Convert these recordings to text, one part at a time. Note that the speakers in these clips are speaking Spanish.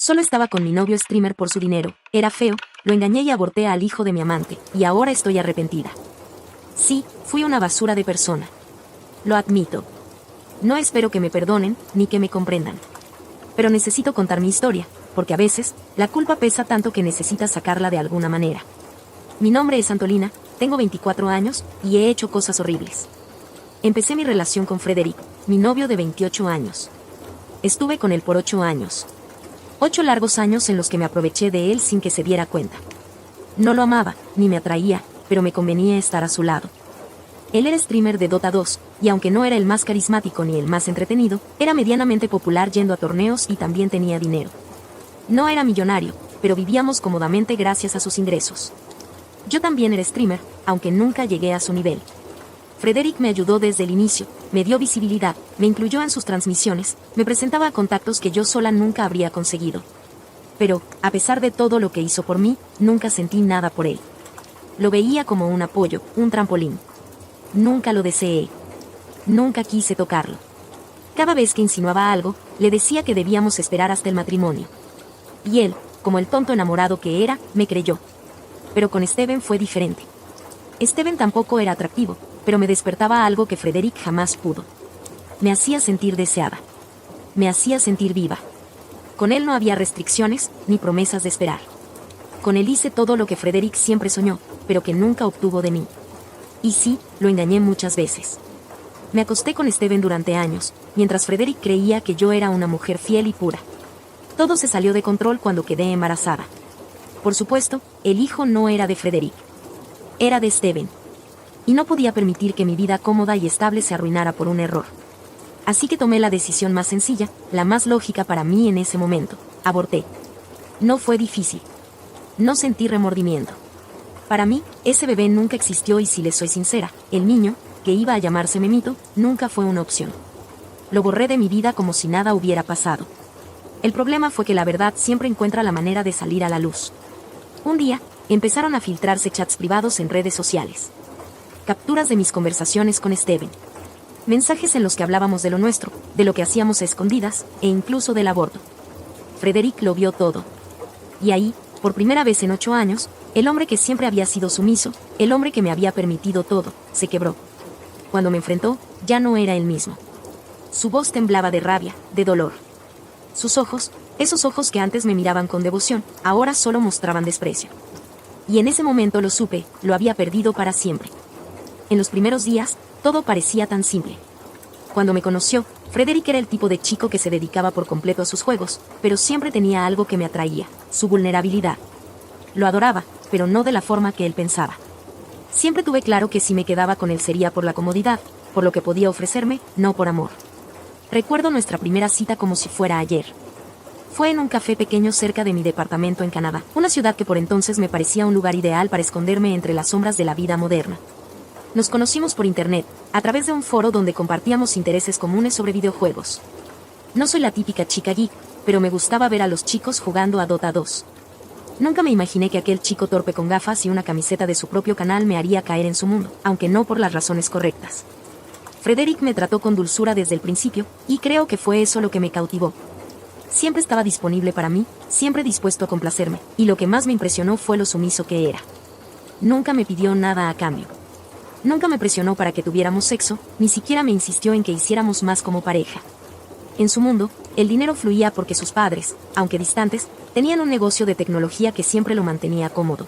Solo estaba con mi novio streamer por su dinero, era feo, lo engañé y aborté al hijo de mi amante, y ahora estoy arrepentida. Sí, fui una basura de persona. Lo admito. No espero que me perdonen, ni que me comprendan. Pero necesito contar mi historia, porque a veces, la culpa pesa tanto que necesitas sacarla de alguna manera. Mi nombre es Antolina, tengo 24 años, y he hecho cosas horribles. Empecé mi relación con Frederick, mi novio de 28 años. Estuve con él por 8 años. 8 largos años en los que me aproveché de él sin que se diera cuenta. No lo amaba, ni me atraía, pero me convenía estar a su lado. Él era streamer de Dota 2, y aunque no era el más carismático ni el más entretenido, era medianamente popular yendo a torneos y también tenía dinero. No era millonario, pero vivíamos cómodamente gracias a sus ingresos. Yo también era streamer, aunque nunca llegué a su nivel. Frederick me ayudó desde el inicio, me dio visibilidad, me incluyó en sus transmisiones, me presentaba a contactos que yo sola nunca habría conseguido. Pero, a pesar de todo lo que hizo por mí, nunca sentí nada por él. Lo veía como un apoyo, un trampolín. Nunca lo deseé. Nunca quise tocarlo. Cada vez que insinuaba algo, le decía que debíamos esperar hasta el matrimonio. Y él, como el tonto enamorado que era, me creyó. Pero con Steven fue diferente. Steven tampoco era atractivo, pero me despertaba algo que Frederick jamás pudo. Me hacía sentir deseada. Me hacía sentir viva. Con él no había restricciones, ni promesas de esperar. Con él hice todo lo que Frederick siempre soñó, pero que nunca obtuvo de mí. Y sí, lo engañé muchas veces. Me acosté con Steven durante años, mientras Frederick creía que yo era una mujer fiel y pura. Todo se salió de control cuando quedé embarazada. Por supuesto, el hijo no era de Frederick. Era de Steven. Y no podía permitir que mi vida cómoda y estable se arruinara por un error. Así que tomé la decisión más sencilla, la más lógica para mí en ese momento. Aborté. No fue difícil. No sentí remordimiento. Para mí, ese bebé nunca existió y si les soy sincera, el niño, que iba a llamarse Memito, nunca fue una opción. Lo borré de mi vida como si nada hubiera pasado. El problema fue que la verdad siempre encuentra la manera de salir a la luz. Un día, empezaron a filtrarse chats privados en redes sociales. Capturas de mis conversaciones con Steven. Mensajes en los que hablábamos de lo nuestro, de lo que hacíamos a escondidas, e incluso del aborto. Frederick lo vio todo. Y ahí, por primera vez en 8 años, el hombre que siempre había sido sumiso, el hombre que me había permitido todo, se quebró. Cuando me enfrentó, ya no era el mismo. Su voz temblaba de rabia, de dolor. Sus ojos, esos ojos que antes me miraban con devoción, ahora solo mostraban desprecio. Y en ese momento lo supe, lo había perdido para siempre. En los primeros días, todo parecía tan simple. Cuando me conoció, Frederick era el tipo de chico que se dedicaba por completo a sus juegos, pero siempre tenía algo que me atraía, su vulnerabilidad. Lo adoraba, pero no de la forma que él pensaba. Siempre tuve claro que si me quedaba con él sería por la comodidad, por lo que podía ofrecerme, no por amor. Recuerdo nuestra primera cita como si fuera ayer. Fue en un café pequeño cerca de mi departamento en Canadá, una ciudad que por entonces me parecía un lugar ideal para esconderme entre las sombras de la vida moderna. Nos conocimos por internet, a través de un foro donde compartíamos intereses comunes sobre videojuegos. No soy la típica chica geek, pero me gustaba ver a los chicos jugando a Dota 2. Nunca me imaginé que aquel chico torpe con gafas y una camiseta de su propio canal me haría caer en su mundo, aunque no por las razones correctas. Frederick me trató con dulzura desde el principio, y creo que fue eso lo que me cautivó. Siempre estaba disponible para mí, siempre dispuesto a complacerme, y lo que más me impresionó fue lo sumiso que era. Nunca me pidió nada a cambio. Nunca me presionó para que tuviéramos sexo, ni siquiera me insistió en que hiciéramos más como pareja. En su mundo, el dinero fluía porque sus padres, aunque distantes, tenían un negocio de tecnología que siempre lo mantenía cómodo.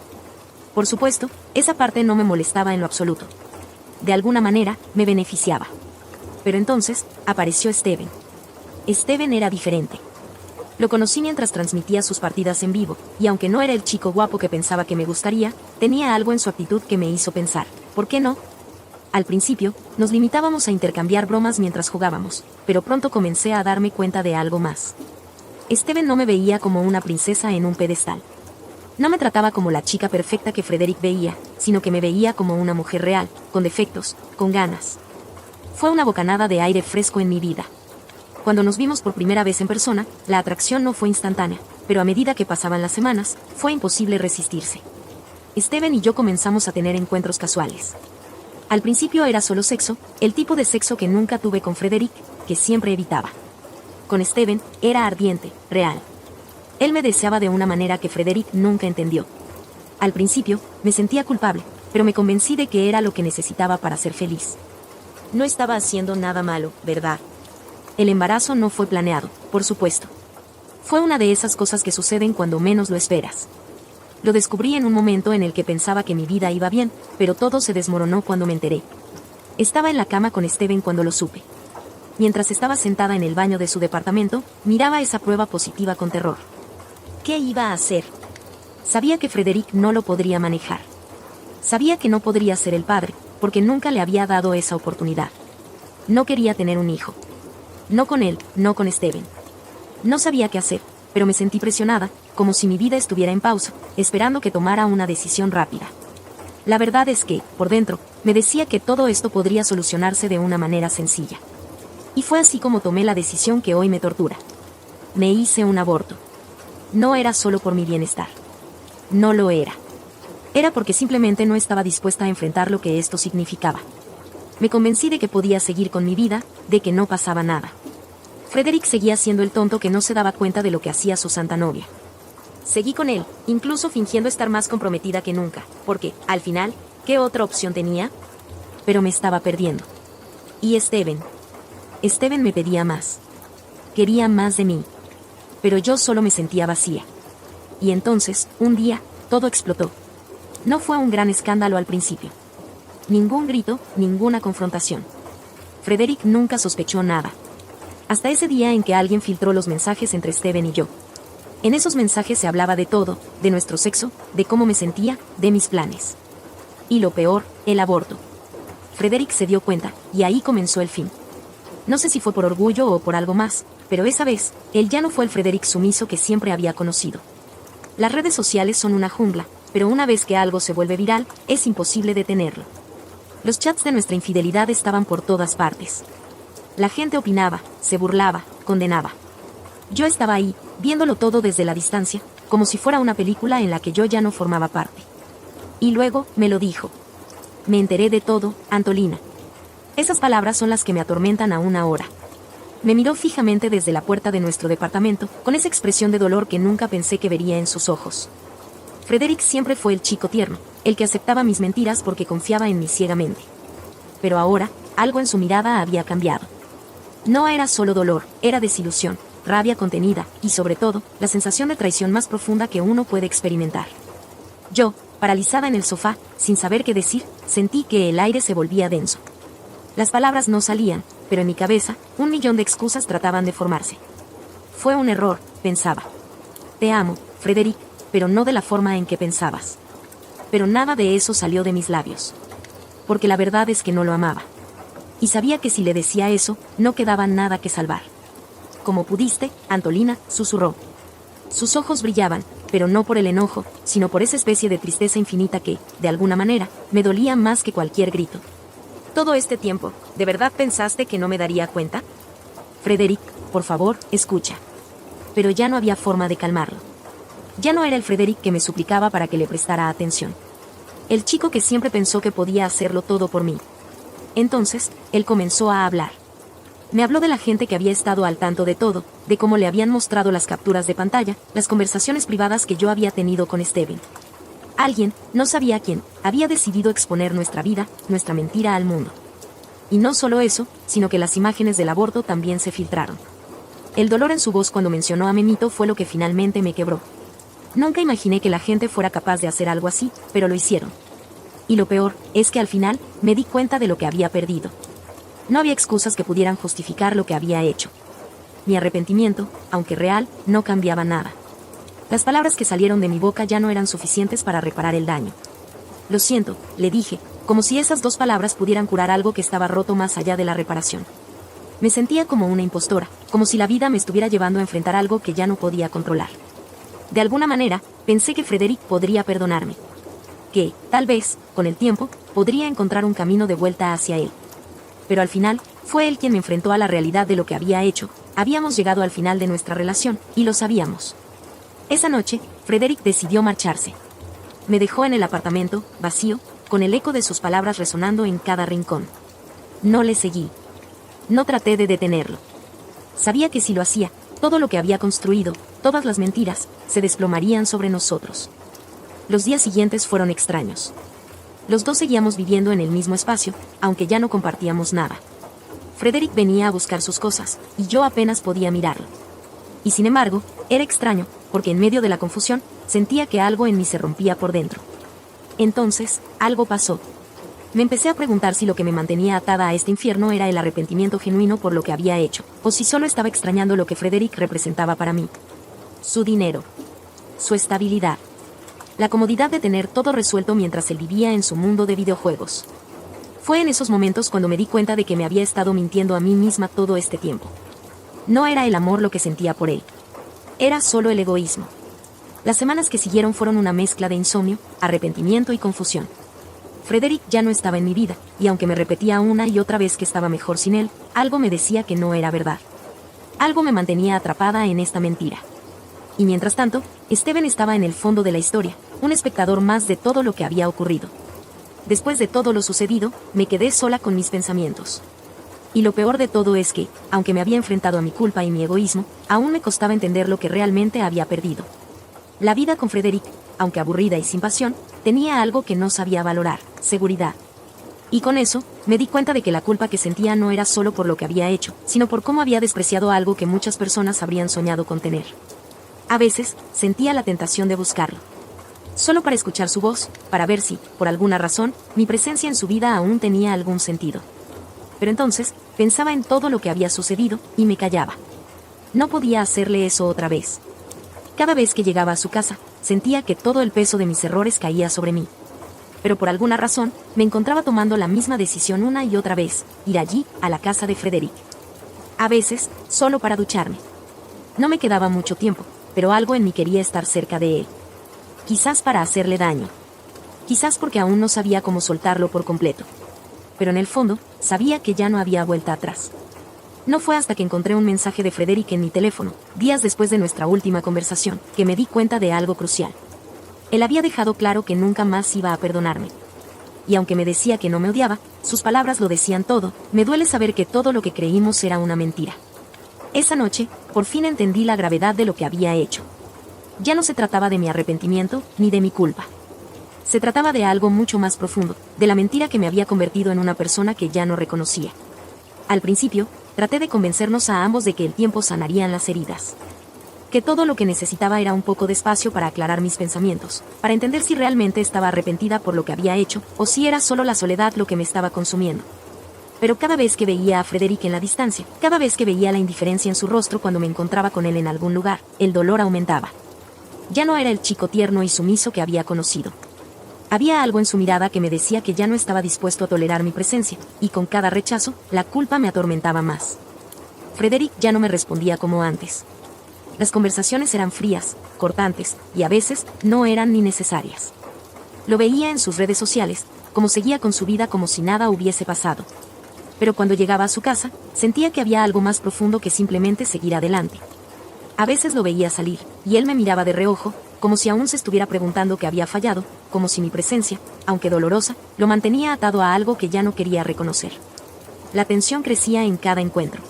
Por supuesto, esa parte no me molestaba en lo absoluto. De alguna manera, me beneficiaba. Pero entonces, apareció Steven. Steven era diferente. Lo conocí mientras transmitía sus partidas en vivo, y aunque no era el chico guapo que pensaba que me gustaría, tenía algo en su actitud que me hizo pensar, ¿por qué no? Al principio, nos limitábamos a intercambiar bromas mientras jugábamos, pero pronto comencé a darme cuenta de algo más. Steven no me veía como una princesa en un pedestal. No me trataba como la chica perfecta que Frederick veía, sino que me veía como una mujer real, con defectos, con ganas. Fue una bocanada de aire fresco en mi vida. Cuando nos vimos por primera vez en persona, la atracción no fue instantánea, pero a medida que pasaban las semanas, fue imposible resistirse. Steven y yo comenzamos a tener encuentros casuales. Al principio era solo sexo, el tipo de sexo que nunca tuve con Frederick, que siempre evitaba. Con Steven, era ardiente, real. Él me deseaba de una manera que Frederick nunca entendió. Al principio, me sentía culpable, pero me convencí de que era lo que necesitaba para ser feliz. No estaba haciendo nada malo, ¿verdad? El embarazo no fue planeado, por supuesto. Fue una de esas cosas que suceden cuando menos lo esperas. Lo descubrí en un momento en el que pensaba que mi vida iba bien, pero todo se desmoronó cuando me enteré. Estaba en la cama con Steven cuando lo supe. Mientras estaba sentada en el baño de su departamento, miraba esa prueba positiva con terror. ¿Qué iba a hacer? Sabía que Frederick no lo podría manejar. Sabía que no podría ser el padre, porque nunca le había dado esa oportunidad. No quería tener un hijo. No con él, no con Steven. No sabía qué hacer, pero me sentí presionada, como si mi vida estuviera en pausa, esperando que tomara una decisión rápida. La verdad es que, por dentro, me decía que todo esto podría solucionarse de una manera sencilla. Y fue así como tomé la decisión que hoy me tortura. Me hice un aborto. No era solo por mi bienestar. No lo era. Era porque simplemente no estaba dispuesta a enfrentar lo que esto significaba. Me convencí de que podía seguir con mi vida, de que no pasaba nada. Frederick seguía siendo el tonto que no se daba cuenta de lo que hacía su santa novia. Seguí con él, incluso fingiendo estar más comprometida que nunca, porque, al final, ¿qué otra opción tenía? Pero me estaba perdiendo. Y Steven me pedía más. Quería más de mí. Pero yo solo me sentía vacía. Y entonces, un día, todo explotó. No fue un gran escándalo al principio. Ningún grito, ninguna confrontación. Frederick nunca sospechó nada. Hasta ese día en que alguien filtró los mensajes entre Steven y yo. En esos mensajes se hablaba de todo, de nuestro sexo, de cómo me sentía, de mis planes. Y lo peor, el aborto. Frederick se dio cuenta, y ahí comenzó el fin. No sé si fue por orgullo o por algo más, pero esa vez, él ya no fue el Frederick sumiso que siempre había conocido. Las redes sociales son una jungla, pero una vez que algo se vuelve viral, es imposible detenerlo. Los chats de nuestra infidelidad estaban por todas partes. La gente opinaba, se burlaba, condenaba. Yo estaba ahí, viéndolo todo desde la distancia, como si fuera una película en la que yo ya no formaba parte. Y luego, me lo dijo. Me enteré de todo, Antolina. Esas palabras son las que me atormentan aún ahora. Me miró fijamente desde la puerta de nuestro departamento, con esa expresión de dolor que nunca pensé que vería en sus ojos. Frederick siempre fue el chico tierno, el que aceptaba mis mentiras porque confiaba en mí ciegamente. Pero ahora, algo en su mirada había cambiado. No era solo dolor, era desilusión, rabia contenida, y sobre todo, la sensación de traición más profunda que uno puede experimentar. Yo, paralizada en el sofá, sin saber qué decir, sentí que el aire se volvía denso. Las palabras no salían, pero en mi cabeza, 1.000.000 de excusas trataban de formarse. Fue un error, pensaba. Te amo, Frederick, pero no de la forma en que pensabas. Pero nada de eso salió de mis labios. Porque la verdad es que no lo amaba. Y sabía que si le decía eso, no quedaba nada que salvar. Como pudiste, Antolina, susurró. Sus ojos brillaban, pero no por el enojo, sino por esa especie de tristeza infinita que, de alguna manera, me dolía más que cualquier grito. Todo este tiempo, ¿de verdad pensaste que no me daría cuenta? Frederick, por favor, escucha. Pero ya no había forma de calmarlo. Ya no era el Frederick que me suplicaba para que le prestara atención. El chico que siempre pensó que podía hacerlo todo por mí. Entonces, él comenzó a hablar. Me habló de la gente que había estado al tanto de todo, de cómo le habían mostrado las capturas de pantalla, las conversaciones privadas que yo había tenido con Steven. Alguien, no sabía quién, había decidido exponer nuestra vida, nuestra mentira al mundo. Y no solo eso, sino que las imágenes del aborto también se filtraron. El dolor en su voz cuando mencionó a Memito fue lo que finalmente me quebró. Nunca imaginé que la gente fuera capaz de hacer algo así, pero lo hicieron. Y lo peor, es que al final, me di cuenta de lo que había perdido. No había excusas que pudieran justificar lo que había hecho. Mi arrepentimiento, aunque real, no cambiaba nada. Las palabras que salieron de mi boca ya no eran suficientes para reparar el daño. Lo siento, le dije, como si esas 2 palabras pudieran curar algo que estaba roto más allá de la reparación. Me sentía como una impostora, como si la vida me estuviera llevando a enfrentar algo que ya no podía controlar. De alguna manera, pensé que Frederick podría perdonarme. Que, tal vez, con el tiempo, podría encontrar un camino de vuelta hacia él. Pero al final, fue él quien me enfrentó a la realidad de lo que había hecho. Habíamos llegado al final de nuestra relación, y lo sabíamos. Esa noche, Frederick decidió marcharse. Me dejó en el apartamento, vacío, con el eco de sus palabras resonando en cada rincón. No le seguí. No traté de detenerlo. Sabía que si lo hacía, todo lo que había construido, todas las mentiras, se desplomarían sobre nosotros. Los días siguientes fueron extraños. Los dos seguíamos viviendo en el mismo espacio, aunque ya no compartíamos nada. Frederick venía a buscar sus cosas, y yo apenas podía mirarlo. Y sin embargo, era extraño, porque en medio de la confusión, sentía que algo en mí se rompía por dentro. Entonces, algo pasó. Me empecé a preguntar si lo que me mantenía atada a este infierno era el arrepentimiento genuino por lo que había hecho, o si solo estaba extrañando lo que Frederick representaba para mí. Su dinero. Su estabilidad. La comodidad de tener todo resuelto mientras él vivía en su mundo de videojuegos. Fue en esos momentos cuando me di cuenta de que me había estado mintiendo a mí misma todo este tiempo. No era el amor lo que sentía por él. Era solo el egoísmo. Las semanas que siguieron fueron una mezcla de insomnio, arrepentimiento y confusión. Frederick ya no estaba en mi vida, y aunque me repetía una y otra vez que estaba mejor sin él, algo me decía que no era verdad. Algo me mantenía atrapada en esta mentira. Y mientras tanto, Steven estaba en el fondo de la historia, un espectador más de todo lo que había ocurrido. Después de todo lo sucedido, me quedé sola con mis pensamientos. Y lo peor de todo es que, aunque me había enfrentado a mi culpa y mi egoísmo, aún me costaba entender lo que realmente había perdido. La vida con Frederick, aunque aburrida y sin pasión, tenía algo que no sabía valorar: seguridad. Y con eso, me di cuenta de que la culpa que sentía no era solo por lo que había hecho, sino por cómo había despreciado algo que muchas personas habrían soñado con tener. A veces, sentía la tentación de buscarlo. Solo para escuchar su voz, para ver si, por alguna razón, mi presencia en su vida aún tenía algún sentido. Pero entonces, pensaba en todo lo que había sucedido, y me callaba. No podía hacerle eso otra vez. Cada vez que llegaba a su casa, sentía que todo el peso de mis errores caía sobre mí. Pero por alguna razón, me encontraba tomando la misma decisión una y otra vez: ir allí, a la casa de Frederick. A veces, solo para ducharme. No me quedaba mucho tiempo, pero algo en mí quería estar cerca de él. Quizás para hacerle daño. Quizás porque aún no sabía cómo soltarlo por completo. Pero en el fondo, sabía que ya no había vuelta atrás. No fue hasta que encontré un mensaje de Frederick en mi teléfono, días después de nuestra última conversación, que me di cuenta de algo crucial. Él había dejado claro que nunca más iba a perdonarme. Y aunque me decía que no me odiaba, sus palabras lo decían todo. Me duele saber que todo lo que creímos era una mentira. Esa noche, por fin entendí la gravedad de lo que había hecho. Ya no se trataba de mi arrepentimiento, ni de mi culpa. Se trataba de algo mucho más profundo, de la mentira que me había convertido en una persona que ya no reconocía. Al principio, traté de convencernos a ambos de que el tiempo sanaría las heridas. Que todo lo que necesitaba era un poco de espacio para aclarar mis pensamientos, para entender si realmente estaba arrepentida por lo que había hecho, o si era solo la soledad lo que me estaba consumiendo. Pero cada vez que veía a Frederick en la distancia, cada vez que veía la indiferencia en su rostro cuando me encontraba con él en algún lugar, el dolor aumentaba. Ya no era el chico tierno y sumiso que había conocido. Había algo en su mirada que me decía que ya no estaba dispuesto a tolerar mi presencia, y con cada rechazo, la culpa me atormentaba más. Frederick ya no me respondía como antes. Las conversaciones eran frías, cortantes, y a veces no eran ni necesarias. Lo veía en sus redes sociales, como seguía con su vida como si nada hubiese pasado. Pero cuando llegaba a su casa, sentía que había algo más profundo que simplemente seguir adelante. A veces lo veía salir, y él me miraba de reojo, como si aún se estuviera preguntando qué había fallado, como si mi presencia, aunque dolorosa, lo mantenía atado a algo que ya no quería reconocer. La tensión crecía en cada encuentro.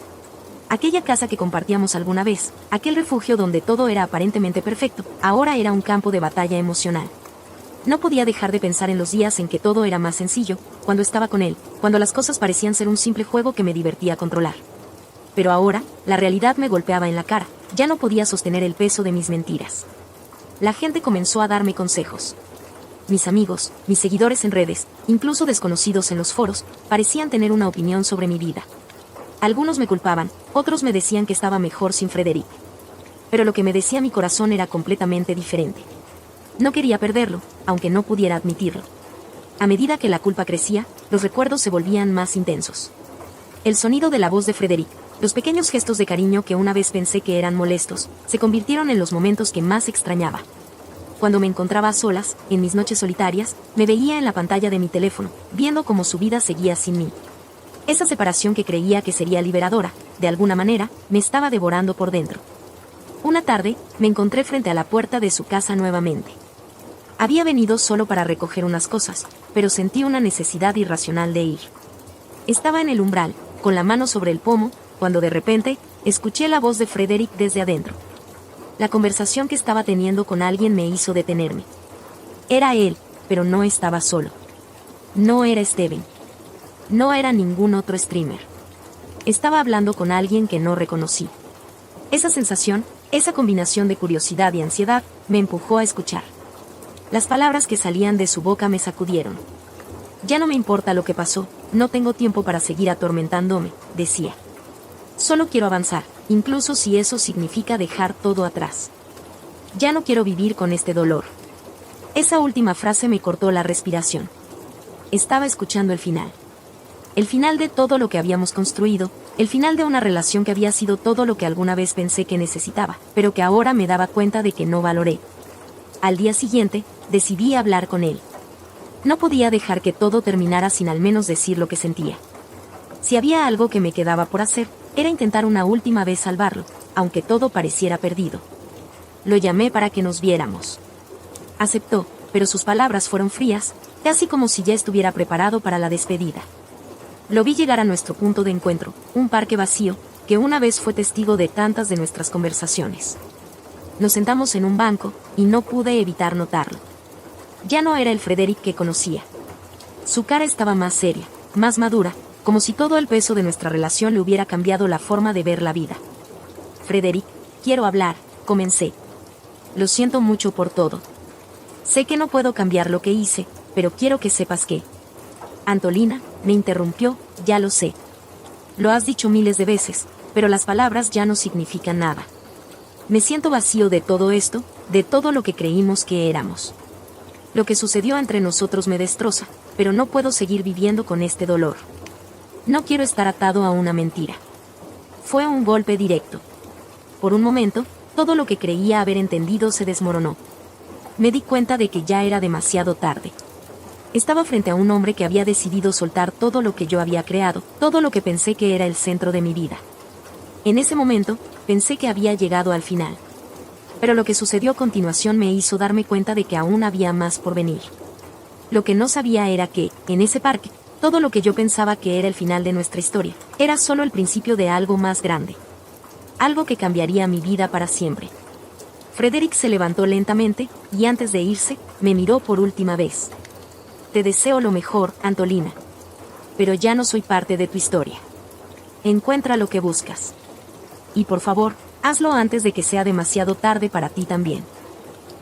Aquella casa que compartíamos alguna vez, aquel refugio donde todo era aparentemente perfecto, ahora era un campo de batalla emocional. No podía dejar de pensar en los días en que todo era más sencillo, cuando estaba con él, cuando las cosas parecían ser un simple juego que me divertía controlar. Pero ahora, la realidad me golpeaba en la cara, ya no podía sostener el peso de mis mentiras. La gente comenzó a darme consejos. Mis amigos, mis seguidores en redes, incluso desconocidos en los foros, parecían tener una opinión sobre mi vida. Algunos me culpaban, otros me decían que estaba mejor sin Frederick. Pero lo que me decía mi corazón era completamente diferente. No quería perderlo, aunque no pudiera admitirlo. A medida que la culpa crecía, los recuerdos se volvían más intensos. El sonido de la voz de Frederick, los pequeños gestos de cariño que una vez pensé que eran molestos, se convirtieron en los momentos que más extrañaba. Cuando me encontraba a solas, en mis noches solitarias, me veía en la pantalla de mi teléfono, viendo cómo su vida seguía sin mí. Esa separación que creía que sería liberadora, de alguna manera, me estaba devorando por dentro. Una tarde, me encontré frente a la puerta de su casa nuevamente. Había venido solo para recoger unas cosas, pero sentí una necesidad irracional de ir. Estaba en el umbral, con la mano sobre el pomo, cuando de repente, escuché la voz de Frederick desde adentro. La conversación que estaba teniendo con alguien me hizo detenerme. Era él, pero no estaba solo. No era Steven. No era ningún otro streamer. Estaba hablando con alguien que no reconocí. Esa sensación, esa combinación de curiosidad y ansiedad, me empujó a escuchar. Las palabras que salían de su boca me sacudieron. Ya no me importa lo que pasó, no tengo tiempo para seguir atormentándome, decía. Solo quiero avanzar, incluso si eso significa dejar todo atrás. Ya no quiero vivir con este dolor. Esa última frase me cortó la respiración. Estaba escuchando el final. El final de todo lo que habíamos construido, el final de una relación que había sido todo lo que alguna vez pensé que necesitaba, pero que ahora me daba cuenta de que no valoré. Al día siguiente, decidí hablar con él. No podía dejar que todo terminara sin al menos decir lo que sentía. Si había algo que me quedaba por hacer, era intentar una última vez salvarlo, aunque todo pareciera perdido. Lo llamé para que nos viéramos. Aceptó, pero sus palabras fueron frías, casi como si ya estuviera preparado para la despedida. Lo vi llegar a nuestro punto de encuentro, un parque vacío, que una vez fue testigo de tantas de nuestras conversaciones. Nos sentamos en un banco, y no pude evitar notarlo. Ya no era el Frederick que conocía. Su cara estaba más seria, más madura, como si todo el peso de nuestra relación le hubiera cambiado la forma de ver la vida. Frederick, quiero hablar, comencé. Lo siento mucho por todo. Sé que no puedo cambiar lo que hice, pero quiero que sepas que... Antolina, me interrumpió, ya lo sé. Lo has dicho miles de veces, pero las palabras ya no significan nada. Me siento vacío de todo esto, de todo lo que creímos que éramos. Lo que sucedió entre nosotros me destroza, pero no puedo seguir viviendo con este dolor. No quiero estar atado a una mentira. Fue un golpe directo. Por un momento, todo lo que creía haber entendido se desmoronó. Me di cuenta de que ya era demasiado tarde. Estaba frente a un hombre que había decidido soltar todo lo que yo había creado, todo lo que pensé que era el centro de mi vida. En ese momento, pensé que había llegado al final. Pero lo que sucedió a continuación me hizo darme cuenta de que aún había más por venir. Lo que no sabía era que, en ese parque, todo lo que yo pensaba que era el final de nuestra historia, era solo el principio de algo más grande. Algo que cambiaría mi vida para siempre. Frederick se levantó lentamente, y antes de irse, me miró por última vez. Te deseo lo mejor, Antolina. Pero ya no soy parte de tu historia. Encuentra lo que buscas. Y por favor, hazlo antes de que sea demasiado tarde para ti también.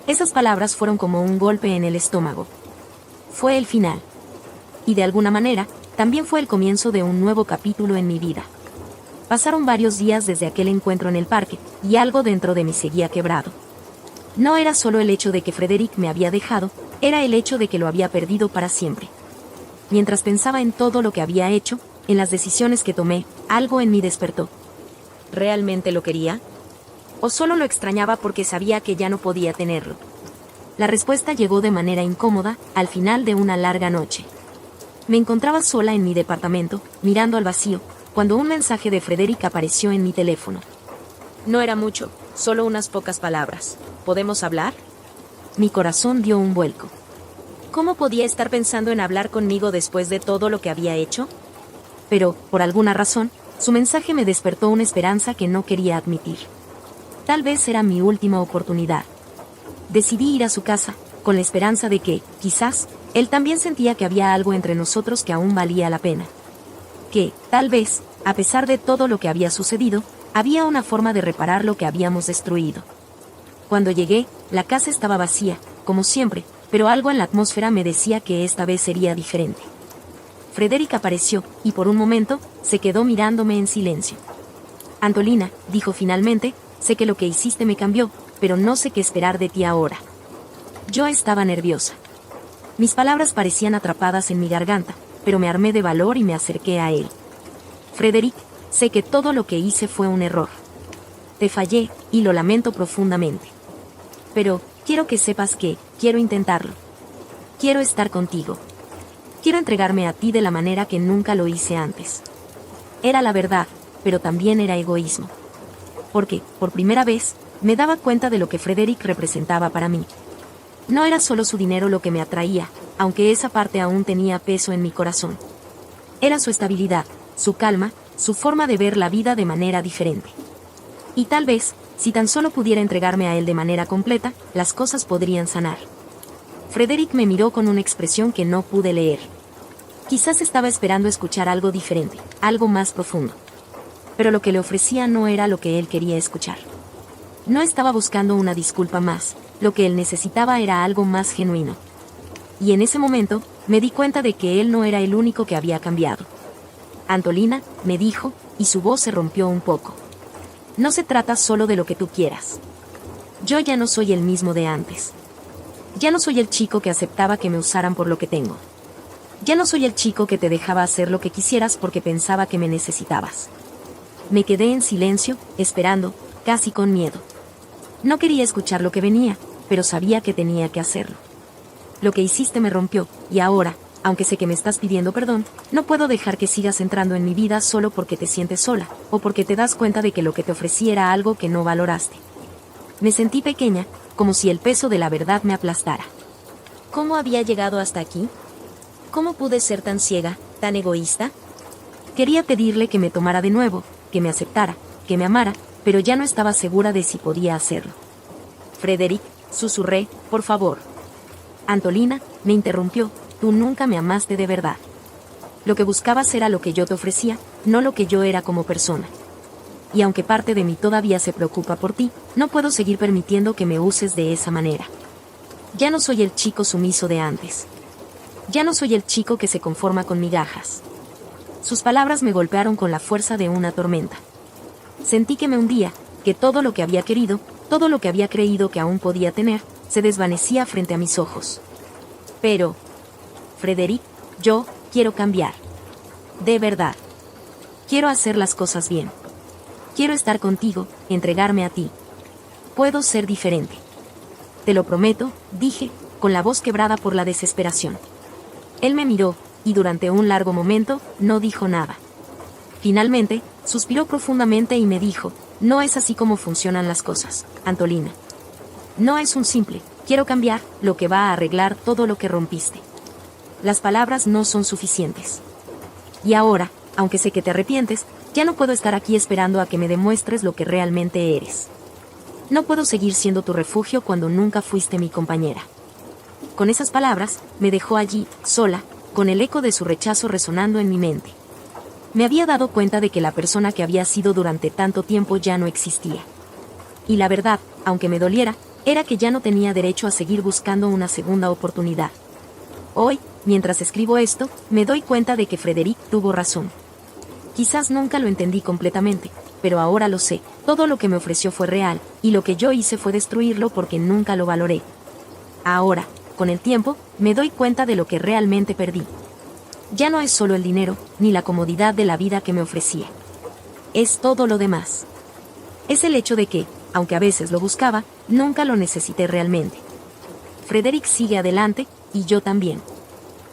Esas palabras fueron como un golpe en el estómago. Fue el final. Y de alguna manera, también fue el comienzo de un nuevo capítulo en mi vida. Pasaron varios días desde aquel encuentro en el parque, y algo dentro de mí seguía quebrado. No era solo el hecho de que Frederick me había dejado, era el hecho de que lo había perdido para siempre. Mientras pensaba en todo lo que había hecho, en las decisiones que tomé, algo en mí despertó. ¿Realmente lo quería? ¿O solo lo extrañaba porque sabía que ya no podía tenerlo? La respuesta llegó de manera incómoda, al final de una larga noche. Me encontraba sola en mi departamento, mirando al vacío, cuando un mensaje de Frederick apareció en mi teléfono. No era mucho, solo unas pocas palabras. ¿Podemos hablar? Mi corazón dio un vuelco. ¿Cómo podía estar pensando en hablar conmigo después de todo lo que había hecho? Pero, por alguna razón, su mensaje me despertó una esperanza que no quería admitir. Tal vez era mi última oportunidad. Decidí ir a su casa, con la esperanza de que, quizás, él también sentía que había algo entre nosotros que aún valía la pena. Que, tal vez, a pesar de todo lo que había sucedido, había una forma de reparar lo que habíamos destruido. Cuando llegué, la casa estaba vacía, como siempre, pero algo en la atmósfera me decía que esta vez sería diferente. Frederick apareció, y por un momento, se quedó mirándome en silencio. Antolina, dijo finalmente, sé que lo que hiciste me cambió, pero no sé qué esperar de ti ahora. Yo estaba nerviosa. Mis palabras parecían atrapadas en mi garganta, pero me armé de valor y me acerqué a él. Frederick, sé que todo lo que hice fue un error. Te fallé, y lo lamento profundamente. Pero, quiero que sepas que, quiero intentarlo. Quiero estar contigo. Quiero entregarme a ti de la manera que nunca lo hice antes. Era la verdad, pero también era egoísmo. Porque, por primera vez, me daba cuenta de lo que Frederick representaba para mí. No era solo su dinero lo que me atraía, aunque esa parte aún tenía peso en mi corazón. Era su estabilidad, su calma, su forma de ver la vida de manera diferente. Y tal vez, Si tan solo pudiera entregarme a él de manera completa, las cosas podrían sanar. Frederick me miró con una expresión que no pude leer. Quizás estaba esperando escuchar algo diferente, algo más profundo. Pero lo que le ofrecía no era lo que él quería escuchar. No estaba buscando una disculpa más, lo que él necesitaba era algo más genuino. Y en ese momento, me di cuenta de que él no era el único que había cambiado. Antolina, me dijo, y su voz se rompió un poco. No se trata solo de lo que tú quieras. Yo ya no soy el mismo de antes. Ya no soy el chico que aceptaba que me usaran por lo que tengo. Ya no soy el chico que te dejaba hacer lo que quisieras porque pensaba que me necesitabas. Me quedé en silencio, esperando, casi con miedo. No quería escuchar lo que venía, pero sabía que tenía que hacerlo. Lo que hiciste me rompió, y ahora, aunque sé que me estás pidiendo perdón, no puedo dejar que sigas entrando en mi vida solo porque te sientes sola, o porque te das cuenta de que lo que te ofrecí era algo que no valoraste. Me sentí pequeña, como si el peso de la verdad me aplastara. ¿Cómo había llegado hasta aquí? ¿Cómo pude ser tan ciega, tan egoísta? Quería pedirle que me tomara de nuevo, que me aceptara, que me amara, pero ya no estaba segura de si podía hacerlo. Frederick, susurré, por favor. Antolina, me interrumpió, tú nunca me amaste de verdad. Lo que buscabas era lo que yo te ofrecía, no lo que yo era como persona. Y aunque parte de mí todavía se preocupa por ti, no puedo seguir permitiendo que me uses de esa manera. Ya no soy el chico sumiso de antes. Ya no soy el chico que se conforma con migajas. Sus palabras me golpearon con la fuerza de una tormenta. Sentí que me hundía, que todo lo que había querido, todo lo que había creído que aún podía tener, se desvanecía frente a mis ojos. Pero, Frederick, yo quiero cambiar. De verdad. Quiero hacer las cosas bien. Quiero estar contigo, entregarme a ti. Puedo ser diferente. Te lo prometo, dije, con la voz quebrada por la desesperación. Él me miró, y durante un largo momento, no dijo nada. Finalmente, suspiró profundamente y me dijo, no es así como funcionan las cosas, Antolina. No es un simple, quiero cambiar, lo que va a arreglar todo lo que rompiste. Las palabras no son suficientes. Y ahora, aunque sé que te arrepientes, ya no puedo estar aquí esperando a que me demuestres lo que realmente eres. No puedo seguir siendo tu refugio cuando nunca fuiste mi compañera. Con esas palabras, me dejó allí, sola, con el eco de su rechazo resonando en mi mente. Me había dado cuenta de que la persona que había sido durante tanto tiempo ya no existía. Y la verdad, aunque me doliera, era que ya no tenía derecho a seguir buscando una segunda oportunidad. Hoy, mientras escribo esto, me doy cuenta de que Frederick tuvo razón. Quizás nunca lo entendí completamente, pero ahora lo sé, todo lo que me ofreció fue real, y lo que yo hice fue destruirlo porque nunca lo valoré. Ahora, con el tiempo, me doy cuenta de lo que realmente perdí. Ya no es solo el dinero, ni la comodidad de la vida que me ofrecía. Es todo lo demás. Es el hecho de que, aunque a veces lo buscaba, nunca lo necesité realmente. Frederick sigue adelante, y yo también.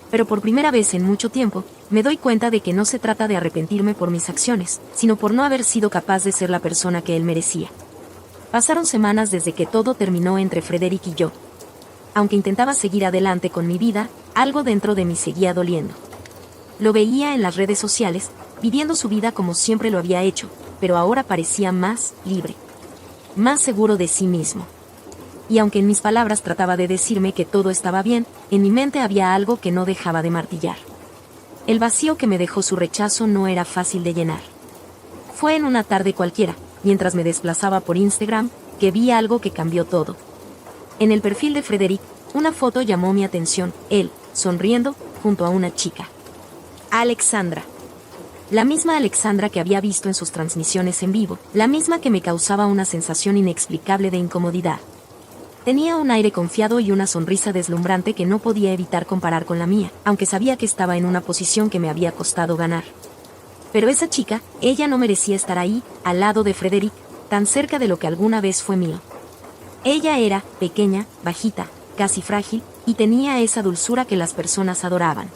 Pero por primera vez en mucho tiempo, me doy cuenta de que no se trata de arrepentirme por mis acciones, sino por no haber sido capaz de ser la persona que él merecía. Pasaron semanas desde que todo terminó entre Frederick y yo. Aunque intentaba seguir adelante con mi vida, algo dentro de mí seguía doliendo. Lo veía en las redes sociales, viviendo su vida como siempre lo había hecho, pero ahora parecía más libre, más seguro de sí mismo. Y aunque en mis palabras trataba de decirme que todo estaba bien, en mi mente había algo que no dejaba de martillar. El vacío que me dejó su rechazo no era fácil de llenar. Fue en una tarde cualquiera, mientras me desplazaba por Instagram, que vi algo que cambió todo. En el perfil de Frederick, una foto llamó mi atención, él, sonriendo, junto a una chica. Alexandra. La misma Alexandra que había visto en sus transmisiones en vivo, la misma que me causaba una sensación inexplicable de incomodidad. Tenía un aire confiado y una sonrisa deslumbrante que no podía evitar comparar con la mía, aunque sabía que estaba en una posición que me había costado ganar. Pero esa chica, ella no merecía estar ahí, al lado de Frederick, tan cerca de lo que alguna vez fue mío. Ella era pequeña, bajita, casi frágil, y tenía esa dulzura que las personas adoraban.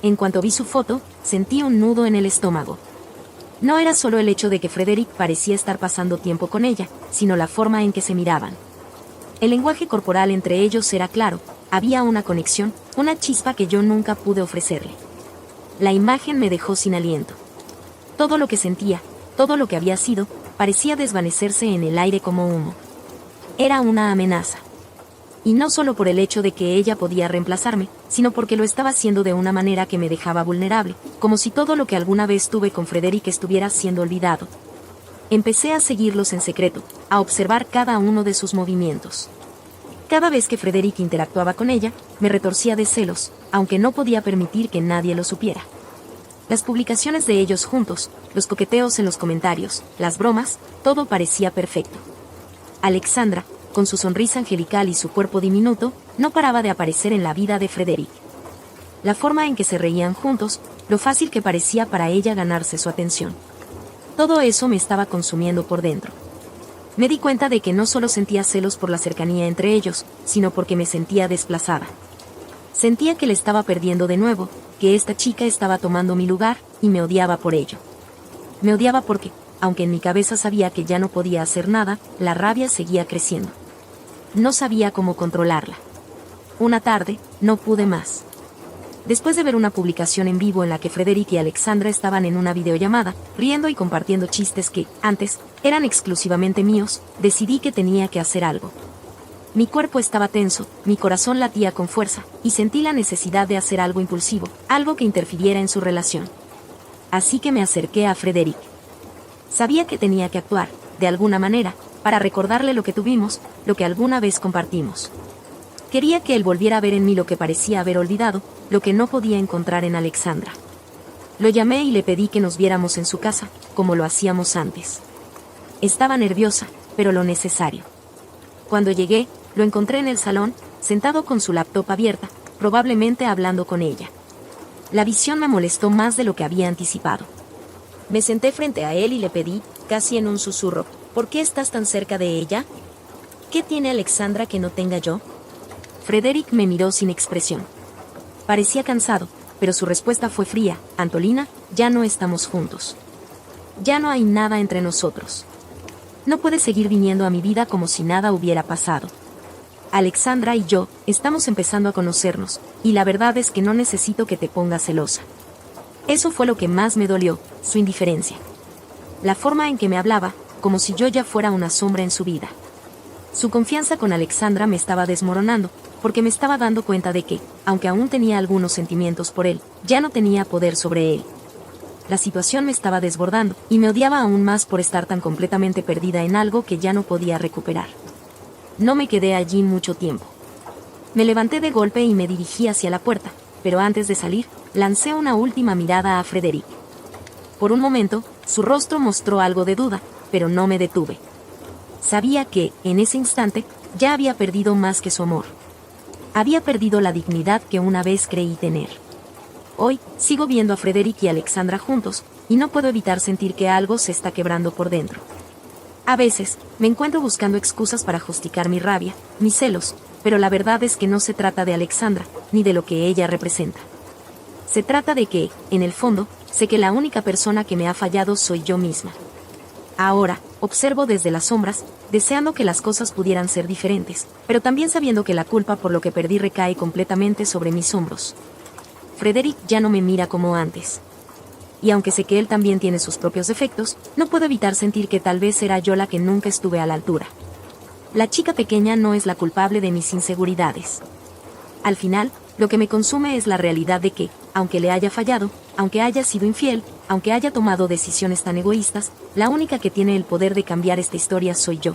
En cuanto vi su foto, sentí un nudo en el estómago. No era solo el hecho de que Frederick parecía estar pasando tiempo con ella, sino la forma en que se miraban. El lenguaje corporal entre ellos era claro, había una conexión, una chispa que yo nunca pude ofrecerle. La imagen me dejó sin aliento. Todo lo que sentía, todo lo que había sido, parecía desvanecerse en el aire como humo. Era una amenaza. Y no solo por el hecho de que ella podía reemplazarme, sino porque lo estaba haciendo de una manera que me dejaba vulnerable, como si todo lo que alguna vez tuve con Frederick estuviera siendo olvidado. Empecé a seguirlos en secreto, a observar cada uno de sus movimientos. Cada vez que Frederick interactuaba con ella, me retorcía de celos, aunque no podía permitir que nadie lo supiera. Las publicaciones de ellos juntos, los coqueteos en los comentarios, las bromas, todo parecía perfecto. Alexandra, con su sonrisa angelical y su cuerpo diminuto, no paraba de aparecer en la vida de Frederick. La forma en que se reían juntos, lo fácil que parecía para ella ganarse su atención. Todo eso me estaba consumiendo por dentro. Me di cuenta de que no solo sentía celos por la cercanía entre ellos, sino porque me sentía desplazada. Sentía que le estaba perdiendo de nuevo, que esta chica estaba tomando mi lugar, y me odiaba por ello. Me odiaba porque, aunque en mi cabeza sabía que ya no podía hacer nada, la rabia seguía creciendo. No sabía cómo controlarla. Una tarde, no pude más. Después de ver una publicación en vivo en la que Frederick y Alexandra estaban en una videollamada, riendo y compartiendo chistes que, antes, eran exclusivamente míos, decidí que tenía que hacer algo. Mi cuerpo estaba tenso, mi corazón latía con fuerza, y sentí la necesidad de hacer algo impulsivo, algo que interfiriera en su relación. Así que me acerqué a Frederick. Sabía que tenía que actuar, de alguna manera, para recordarle lo que tuvimos, lo que alguna vez compartimos. Quería que él volviera a ver en mí lo que parecía haber olvidado, lo que no podía encontrar en Alexandra. Lo llamé y le pedí que nos viéramos en su casa, como lo hacíamos antes. Estaba nerviosa, pero lo necesario. Cuando llegué, lo encontré en el salón, sentado con su laptop abierta, probablemente hablando con ella. La visión me molestó más de lo que había anticipado. Me senté frente a él y le pedí, casi en un susurro, ¿por qué estás tan cerca de ella? ¿Qué tiene Alexandra que no tenga yo? Frederick me miró sin expresión. Parecía cansado, pero su respuesta fue fría, Antolina, ya no estamos juntos. Ya no hay nada entre nosotros. No puedes seguir viniendo a mi vida como si nada hubiera pasado. Alexandra y yo estamos empezando a conocernos, y la verdad es que no necesito que te pongas celosa. Eso fue lo que más me dolió, su indiferencia. La forma en que me hablaba, como si yo ya fuera una sombra en su vida. Su confianza con Alexandra me estaba desmoronando, porque me estaba dando cuenta de que, aunque aún tenía algunos sentimientos por él, ya no tenía poder sobre él. La situación me estaba desbordando, y me odiaba aún más por estar tan completamente perdida en algo que ya no podía recuperar. No me quedé allí mucho tiempo. Me levanté de golpe y me dirigí hacia la puerta, pero antes de salir, lancé una última mirada a Frederick. Por un momento, su rostro mostró algo de duda, pero no me detuve. Sabía que, en ese instante, ya había perdido más que su amor. Había perdido la dignidad que una vez creí tener. Hoy, sigo viendo a Frederick y Alexandra juntos, y no puedo evitar sentir que algo se está quebrando por dentro. A veces, me encuentro buscando excusas para justificar mi rabia, mis celos, pero la verdad es que no se trata de Alexandra, ni de lo que ella representa. Se trata de que, en el fondo, sé que la única persona que me ha fallado soy yo misma. Ahora, observo desde las sombras, deseando que las cosas pudieran ser diferentes, pero también sabiendo que la culpa por lo que perdí recae completamente sobre mis hombros. Frederick ya no me mira como antes. Y aunque sé que él también tiene sus propios defectos, no puedo evitar sentir que tal vez era yo la que nunca estuve a la altura. La chica pequeña no es la culpable de mis inseguridades. Al final, lo que me consume es la realidad de que, aunque le haya fallado, aunque haya sido infiel, aunque haya tomado decisiones tan egoístas, la única que tiene el poder de cambiar esta historia soy yo.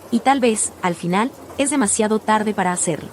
Y tal vez, al final, es demasiado tarde para hacerlo.